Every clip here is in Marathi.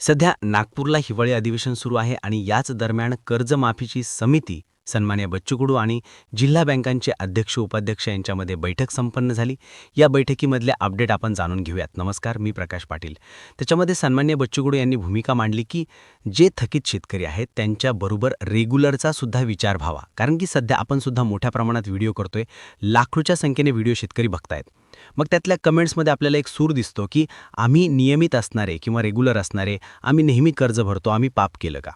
सध्या नागपूरला हिवाळी अधिवेशन सुरू आहे आणि याच दरम्यान कर्जमाफीची समिती सन्मान्य बच्चू कडू आणि जिल्हा बँकांचे अध्यक्ष उपाध्यक्ष यांच्यामध्ये बैठक संपन्न झाली. या बैठकीमधले अपडेट आपण जाणून घेऊयात. नमस्कार, मी प्रकाश पाटील. त्याच्यामध्ये सन्मान्य बच्चू कडू यांनी भूमिका मांडली की जे थकीत शेतकरी आहेत त्यांच्याबरोबर रेग्युलरचा सुद्धा विचार व्हावा, कारण की सध्या आपण सुद्धा मोठ्या प्रमाणात व्हिडिओ करतोय. लाखोच्या संख्येने व्हिडिओ शेतकरी बघतायत. मग त्यातल्या कमेंट्समध्ये आपल्याला एक सूर दिसतो की आम्ही नियमित असणारे किंवा रेग्युलर असणारे आम्ही नेहमी कर्ज भरतो, आम्ही पाप केलं का?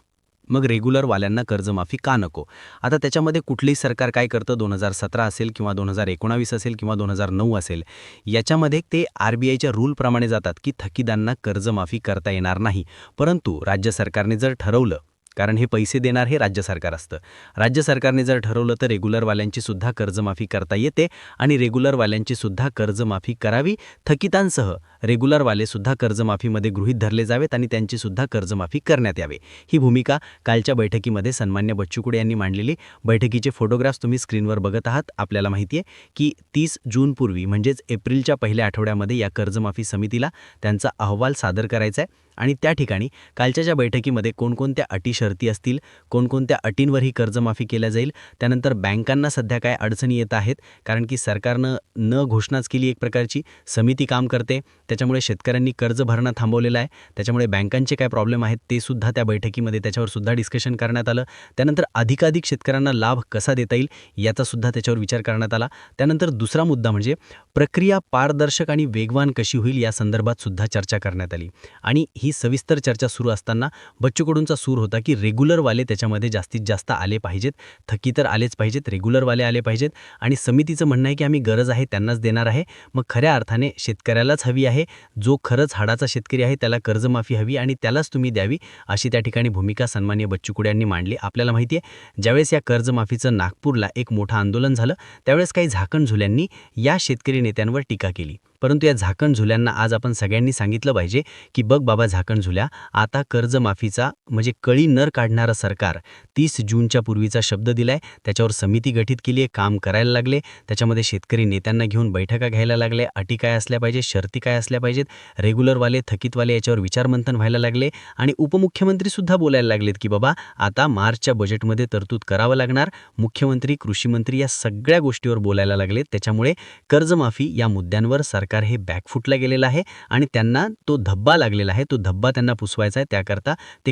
मग रेग्युलरवाल्यांना कर्जमाफी का नको? आता त्याच्यामध्ये कुठलंही सरकार काय करतं, 2017 असेल किंवा 2019 असेल किंवा 2009 असेल, याच्यामध्ये ते RBIच्या रूलप्रमाणे जातात की थकीदांना कर्जमाफी करता येणार नाही. परंतु राज्य सरकारने जर ठरवलं, कारण हे पैसे देणार हे राज्य सरकार असतं, राज्य सरकारने जर ठरवलं तर रेग्युलरवाल्यांची सुद्धा कर्जमाफी करता येते आणि रेग्युलरवाल्यांची सुद्धा कर्जमाफी करावी. थकीतांसह रेग्युलरवाले सुद्धा कर्जमाफीमध्ये गृहीत धरले जावेत आणि त्यांची सुद्धा कर्जमाफी करण्यात यावे. ही भूमिका कालच्या बैठकीमध्ये सन्मान्य बच्चू कडू यांनी मांडलेली. बैठकीचे फोटोग्राफ्स तुम्ही स्क्रीनवर बघत आहात. आपल्याला माहिती आहे की 30 जूनपूर्वी म्हणजेच एप्रिलच्या पहिल्या आठवड्यामध्ये या कर्जमाफी समितीला त्यांचा अहवाल सादर करायचा आहे आणि त्या ठिकाणी कालच्या ज्या बैठकीमध्ये कोणकोणत्या अटी शर्ती असतील, कोणकोणत्या अटींवर ही कर्जमाफी केल्या जाईल, त्यानंतर बँकांना सध्या काय अडचणी येत आहेत, कारण की सरकारनं न घोषणाच केली एक प्रकारची, समिती काम करते, त्याच्यामुळे शेतकऱ्यांनी कर्ज भरणं थांबवलेलं आहे, त्याच्यामुळे बँकांचे काय प्रॉब्लेम आहेत ते सुद्धा त्या बैठकीमध्ये त्याच्यावर सुद्धा डिस्कशन करण्यात आलं. त्यानंतर अधिकाधिक शेतकऱ्यांना लाभ कसा देता येईल याचा सुद्धा त्याच्यावर विचार करण्यात आला. त्यानंतर दुसरा मुद्दा म्हणजे प्रक्रिया पारदर्शक आणि वेगवान कशी होईल या संदर्भात सुद्धा चर्चा करण्यात आली. आणि ही सविस्तर चर्चा सुरू असताना बच्चू कडूंचा सूर होता की रेग्युलरवाले त्याच्यामध्ये जास्तीत जास्त आले पाहिजेत, थकी तर आलेच पाहिजेत, रेग्युलरवाले आले पाहिजेत आणि समितीचं म्हणणं आहे की आम्ही गरज आहे त्यांनाच देणार आहे. मग खऱ्या अर्थाने शेतकऱ्यालाच हवी आहे, जो खरंच हाडाचा शेतकरी आहे त्याला कर्जमाफी हवी आणि त्यालाच तुम्ही द्यावी, अशी त्या ठिकाणी भूमिका सन्माननीय बच्चू कडू यांनी मांडली. आपल्याला माहिती आहे, ज्यावेळेस या कर्जमाफीचं नागपूरला एक मोठं आंदोलन झालं त्यावेळेस काही झाकणझुल्यांनी या शेतकरी नेत्यांवर टीका केली. परंतु या झाकणझुल्यांना आज आपण सगळ्यांनी सांगितलं पाहिजे की बघ बाबा झाकणझुल्या, आता कर्जमाफीचा म्हणजे कळी नर काढणारं सरकार 30 जूनच्या पूर्वीचा शब्द दिलाय, त्याच्यावर समिती गठीत केली आहे, काम करायला लागले, त्याच्यामध्ये शेतकरी नेत्यांना घेऊन बैठका घ्यायला लागले, अटी काय असल्या पाहिजे, शर्ती काय असल्या पाहिजेत, रेग्युलरवाले थकीतवाले याच्यावर विचारमंथन व्हायला लागले आणि उपमुख्यमंत्रीसुद्धा बोलायला लागलेत की बाबा आता मार्चच्या बजेटमध्ये तरतूद करावं लागणार. मुख्यमंत्री, कृषीमंत्री या सगळ्या गोष्टीवर बोलायला लागलेत. त्याच्यामुळे कर्जमाफी या मुद्द्यांवर सरकार हे बॅकफुटला गेलेलं आहे आणि त्यांना तो धब्बा लागलेला आहे, तो धब्बा त्यांना पुसवायचा आहे. त्याकरता ते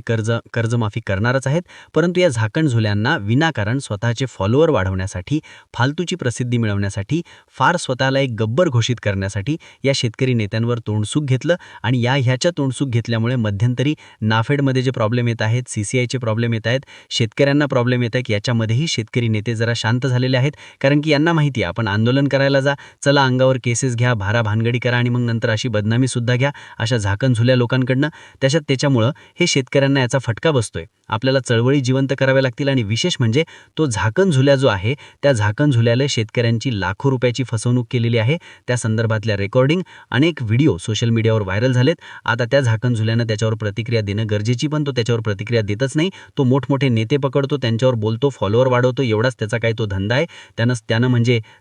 कर्जमाफी करणारच आहेत. परंतु या झाकणझुल्यांना विनाकारण स्वतःचे फॉलोअर वाढवण्यासाठी, फालतूची प्रसिद्धी मिळवण्यासाठी, फार स्वतःला एक गब्बर घोषित करण्यासाठी या शेतकरी नेत्यांवर तोंडसूक घेतलं आणि ह्याच्या तोंडसूक घेतल्यामुळे मध्यंतरी नाफेडमध्ये जे प्रॉब्लेम येत आहेत, CCIचे प्रॉब्लेम येत आहेत, शेतकऱ्यांना प्रॉब्लेम येत आहेत, याच्यामध्येही शेतकरी नेते जरा शांत झालेले आहेत. कारण की यांना माहिती आहे आपण आंदोलन करायला जा, चला अंगावर केसेस घ्या, भानगडी करा आणि मग नंतर अशी बदनामी सुद्धा घ्या अशा झाकणझुल्या लोकांकडनं. त्याच्यामुळं हे शेतकऱ्यांना याचा फटका बसतोय. आपल्याला चळवळी जिवंत कराव्या लागतील आणि विशेष म्हणजे तो झाकणझुल्या जो आहे त्या झाकणझुल्याला शेतकऱ्यांची लाखो रुपयाची फसवणूक केलेली आहे. त्या संदर्भातल्या रेकॉर्डिंग, अनेक व्हिडिओ सोशल मीडियावर व्हायरल झालेत. आता त्या झाकणझुल्यानं त्याच्यावर प्रतिक्रिया देणं गरजेची, पण तो त्याच्यावर प्रतिक्रिया देतच नाही. तो मोठमोठे नेते पकडतो, त्यांच्यावर बोलतो, फॉलोअर वाढवतो, एवढाच त्याचा काय तो धंदा आहे.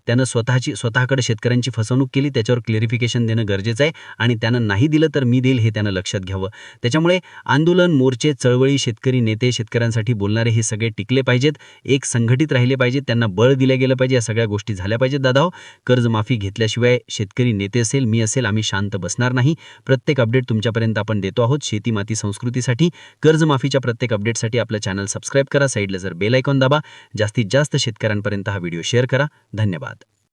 त्यानं स्वतःकडे शेतकऱ्यांची फसवणूक केली, त्याच्यावर क्लेरिफिकेशन देणं गरजेचं आहे आणि त्यानं नाही दिलं तर मी देईल हे त्यानं लक्षात घ्यावं. त्याच्यामुळे आंदोलन, मोर्चे, चळवळी, शेतकरी नेते, शेतकऱ्यांसाठी बोलणारे हे सगळे टिकले पाहिजेत, एक संघटित राहिले पाहिजेत, त्यांना बळ दिलं गेलं पाहिजे. या सगळ्या गोष्टी झाल्या पाहिजेत. दादाहो, कर्जमाफी घेतल्याशिवाय शेतकरी नेते असेल, मी असेल, आम्ही शांत बसणार नाही. प्रत्येक अपडेट तुमच्यापर्यंत आपण देतो आहोत. शेती माती संस्कृतीसाठी, कर्जमाफीच्या प्रत्येक अपडेटसाठी आपलं चॅनल सबस्क्राईब करा, साईडला जर बेल आयकॉन दाबा, जास्तीत जास्त शेतकऱ्यांपर्यंत हा व्हिडिओ शेअर करा. धन्यवाद.